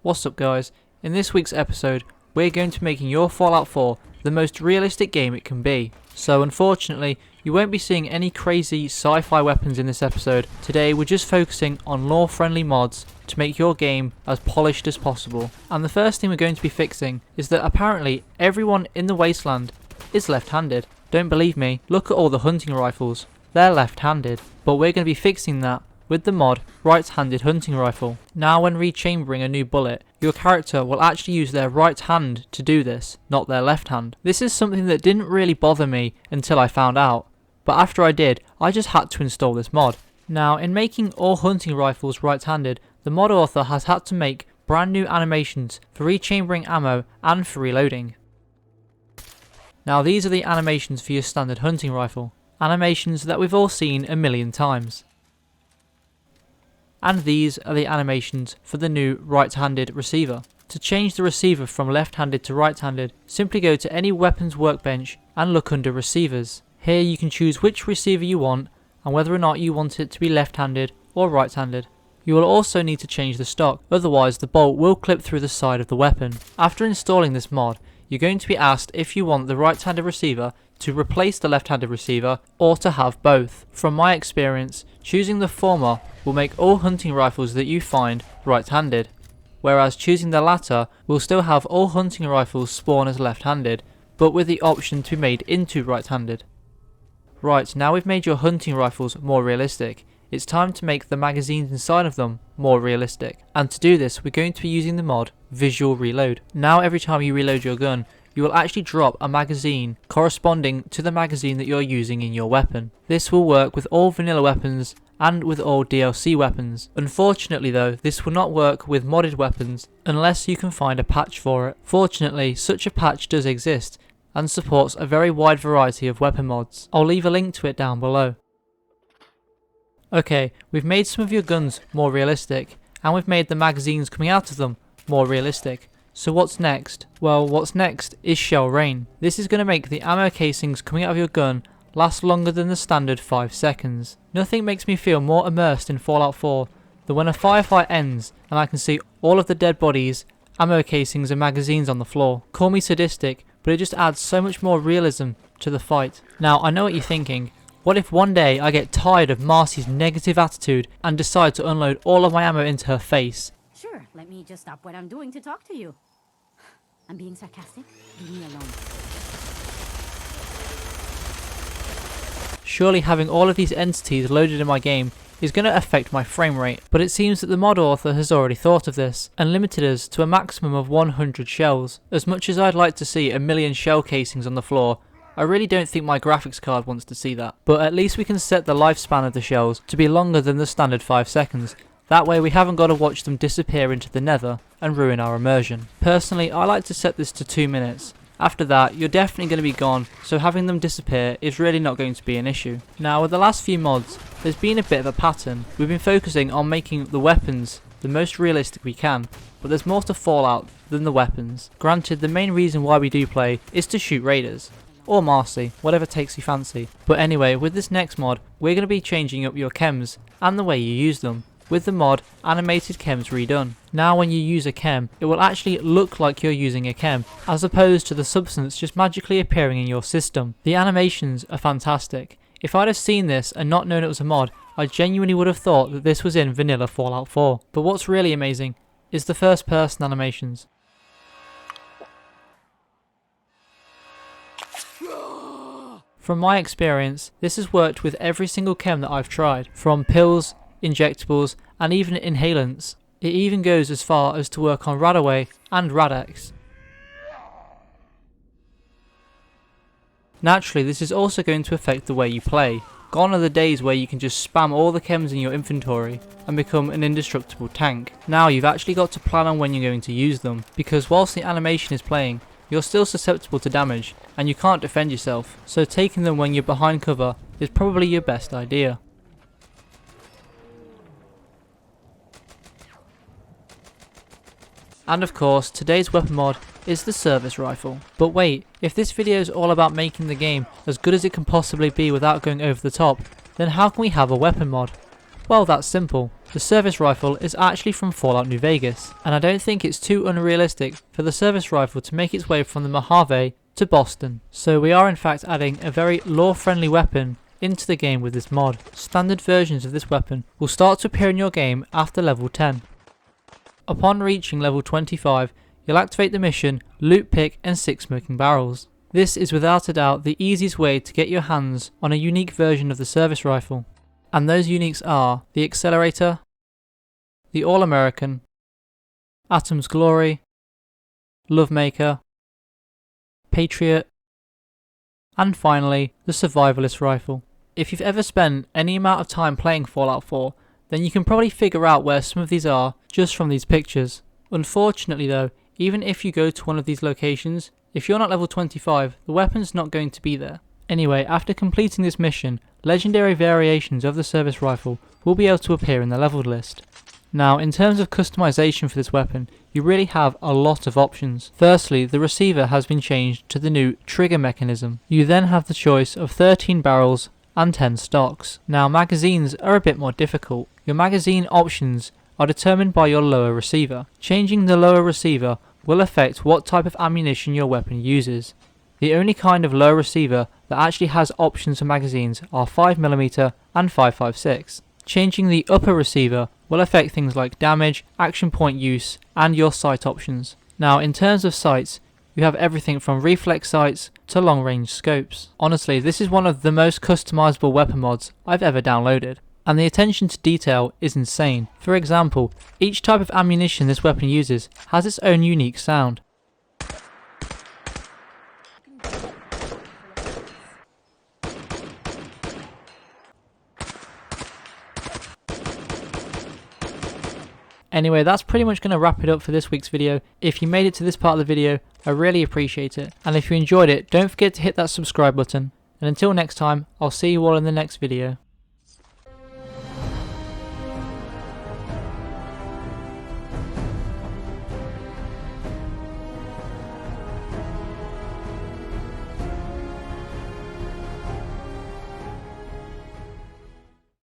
What's up guys, in this week's episode we're going to be making your Fallout 4 the most realistic game it can be. So unfortunately you won't be seeing any crazy sci-fi weapons in this episode. Today we're just focusing on lore friendly mods to make your game as polished as possible. And the first thing we're going to be fixing is that apparently everyone in the wasteland is left-handed. Don't believe me? Look at all the hunting rifles, they're left-handed. But we're going to be fixing that with the mod right-handed hunting rifle. Now when rechambering a new bullet, your character will actually use their right hand to do this, not their left hand. This is something that didn't really bother me until I found out, but after I did, I just had to install this mod. Now in making all hunting rifles right-handed, the mod author has had to make brand new animations for rechambering ammo and for reloading. Now these are the animations for your standard hunting rifle, animations that we've all seen a million times. And these are the animations for the new right-handed receiver. To change the receiver from left-handed to right-handed, simply go to any weapons workbench and look under receivers. Here you can choose which receiver you want and whether or not you want it to be left-handed or right-handed. You will also need to change the stock, otherwise the bolt will clip through the side of the weapon. After installing this mod, you're going to be asked if you want the right-handed receiver to replace the left-handed receiver or to have both. From my experience, choosing the former will make all hunting rifles that you find right-handed, whereas choosing the latter will still have all hunting rifles spawn as left-handed, but with the option to be made into right-handed. Right, now we've made your hunting rifles more realistic, it's time to make the magazines inside of them more realistic. And to do this, we're going to be using the mod Visual Reload. Now every time you reload your gun, you will actually drop a magazine corresponding to the magazine that you're using in your weapon. This will work with all vanilla weapons and with all DLC weapons. Unfortunately though, this will not work with modded weapons unless you can find a patch for it. Fortunately, such a patch does exist and supports a very wide variety of weapon mods. I'll leave a link to it down below. Okay, we've made some of your guns more realistic and we've made the magazines coming out of them more realistic. So what's next? Well, what's next is shell rain. This is going to make the ammo casings coming out of your gun last longer than the standard 5 seconds. Nothing makes me feel more immersed in Fallout 4 than when a firefight ends and I can see all of the dead bodies, ammo casings and magazines on the floor. Call me sadistic, but it just adds so much more realism to the fight. Now I know what you're thinking. What if one day I get tired of Marcy's negative attitude and decide to unload all of my ammo into her face? Sure, let me just stop what I'm doing to talk to you. I'm being sarcastic. Leave me alone. Surely having all of these entities loaded in my game is going to affect my frame rate, but it seems that the mod author has already thought of this and limited us to a maximum of 100 shells. As much as I'd like to see a million shell casings on the floor, I really don't think my graphics card wants to see that. But at least we can set the lifespan of the shells to be longer than the standard 5 seconds. That way we haven't got to watch them disappear into the nether and ruin our immersion. Personally, I like to set this to 2 minutes. After that, you're definitely going to be gone, so having them disappear is really not going to be an issue. Now with the last few mods, there's been a bit of a pattern. We've been focusing on making the weapons the most realistic we can, but there's more to Fallout than the weapons. Granted, the main reason why we do play is to shoot raiders. Or Marcy, whatever takes you fancy. But anyway, with this next mod, we're going to be changing up your chems and the way you use them, with the mod Animated Chems Redone. Now when you use a chem, it will actually look like you're using a chem, as opposed to the substance just magically appearing in your system. The animations are fantastic. If I'd have seen this and not known it was a mod, I genuinely would have thought that this was in vanilla Fallout 4. But what's really amazing is the first person animations. From my experience, this has worked with every single chem that I've tried, from pills, injectables and even inhalants. It even goes as far as to work on Radaway and Rad-X. Naturally, this is also going to affect the way you play. Gone are the days where you can just spam all the chems in your inventory and become an indestructible tank. Now you've actually got to plan on when you're going to use them, because whilst the animation is playing, you're still susceptible to damage and you can't defend yourself, so taking them when you're behind cover is probably your best idea. And of course, today's weapon mod is the service rifle. But wait, if this video is all about making the game as good as it can possibly be without going over the top, then how can we have a weapon mod? Well, that's simple. The service rifle is actually from Fallout New Vegas, and I don't think it's too unrealistic for the service rifle to make its way from the Mojave to Boston. So we are in fact adding a very lore-friendly weapon into the game with this mod. Standard versions of this weapon will start to appear in your game after level 10. Upon reaching level 25, you'll activate the mission Loot Pick and 6 Smoking Barrels. This is without a doubt the easiest way to get your hands on a unique version of the service rifle. And those uniques are the Accelerator, the All-American, Atom's Glory, Lovemaker, Patriot, and finally the Survivalist Rifle. If you've ever spent any amount of time playing Fallout 4, then you can probably figure out where some of these are just from these pictures. Unfortunately though, even if you go to one of these locations, if you're not level 25, the weapon's not going to be there. Anyway, after completing this mission, legendary variations of the service rifle will be able to appear in the leveled list. Now, in terms of customization for this weapon, you really have a lot of options. Firstly, the receiver has been changed to the new trigger mechanism. You then have the choice of 13 barrels and 10 stocks. Now, magazines are a bit more difficult. Your magazine options are determined by your lower receiver. Changing the lower receiver will affect what type of ammunition your weapon uses. The only kind of low receiver that actually has options for magazines are 5mm and 5.56. Changing the upper receiver will affect things like damage, action point use, and your sight options. Now, in terms of sights, you have everything from reflex sights to long range scopes. Honestly, this is one of the most customizable weapon mods I've ever downloaded. And the attention to detail is insane. For example, each type of ammunition this weapon uses has its own unique sound. Anyway, that's pretty much going to wrap it up for this week's video. If you made it to this part of the video, I really appreciate it. And if you enjoyed it, don't forget to hit that subscribe button. And until next time, I'll see you all in the next video.